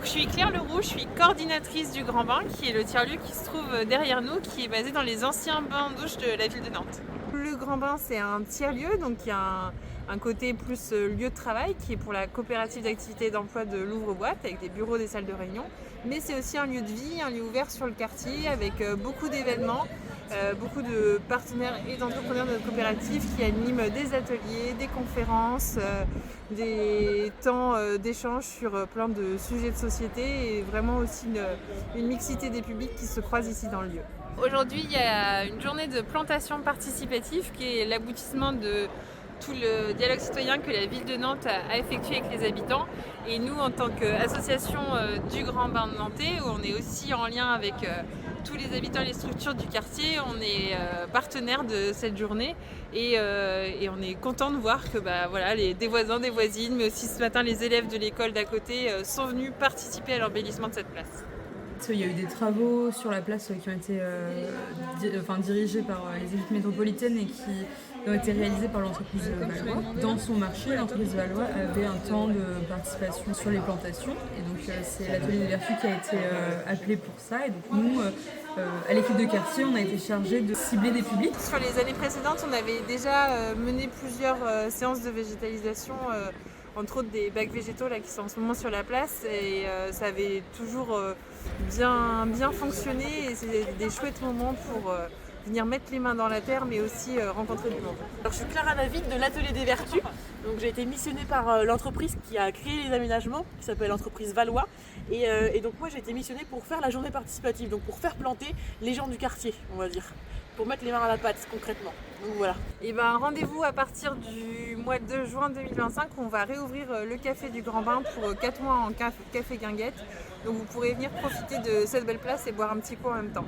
je suis Claire Leroux, je suis coordinatrice du Grand Bain, qui est le tiers-lieu qui se trouve derrière nous, qui est basé dans les anciens bains-douches de la ville de Nantes. Le Grand Bain, c'est un tiers-lieu, donc il y a un côté plus lieu de travail, qui est pour la coopérative d'activité et d'emploi de Louvre-Boîte, avec des bureaux, des salles de réunion. Mais c'est aussi un lieu de vie, un lieu ouvert sur le quartier, avec beaucoup d'événements, beaucoup de partenaires et d'entrepreneurs de notre coopérative qui animent des ateliers, des conférences, des temps d'échange sur plein de sujets de société et vraiment aussi une mixité des publics qui se croisent ici dans le lieu. Aujourd'hui, il y a une journée de plantation participative qui est l'aboutissement de tout le dialogue citoyen que la ville de Nantes a effectué avec les habitants. Et nous, en tant qu'association du Grand Bain de Nantais, où on est aussi en lien avec tous les habitants et les structures du quartier, on est partenaire de cette journée et on est content de voir que des voisins, des voisines, mais aussi ce matin les élèves de l'école d'à côté sont venus participer à l'embellissement de cette place. Il y a eu des travaux sur la place qui ont été dirigés par les équipes métropolitaines et qui ont été réalisés par l'entreprise Valois. Dans son marché, l'entreprise Valois avait un temps de participation sur les plantations. Et donc c'est l'atelier des vertus qui a été appelé pour ça. Et donc nous, à l'équipe de quartier, on a été chargé de cibler des publics. Sur les années précédentes, on avait déjà mené plusieurs séances de végétalisation, entre autres des bacs végétaux là, qui sont en ce moment sur la place. Et ça avait toujours bien fonctionné et c'est des chouettes moments pour venir mettre les mains dans la terre mais aussi rencontrer du monde. Alors, je suis Clara David de l'Atelier des Vertus. Donc, j'ai été missionnée par l'entreprise qui a créé les aménagements, qui s'appelle l'entreprise Valois. Et donc moi j'ai été missionnée pour faire la journée participative, donc pour faire planter les gens du quartier, on va dire, pour mettre les mains à la pâte concrètement. Donc voilà. Et rendez-vous à partir du mois de juin 2025, on va réouvrir le café du Grand Bain pour 4 mois en café guinguette. Donc vous pourrez venir profiter de cette belle place et boire un petit coup en même temps.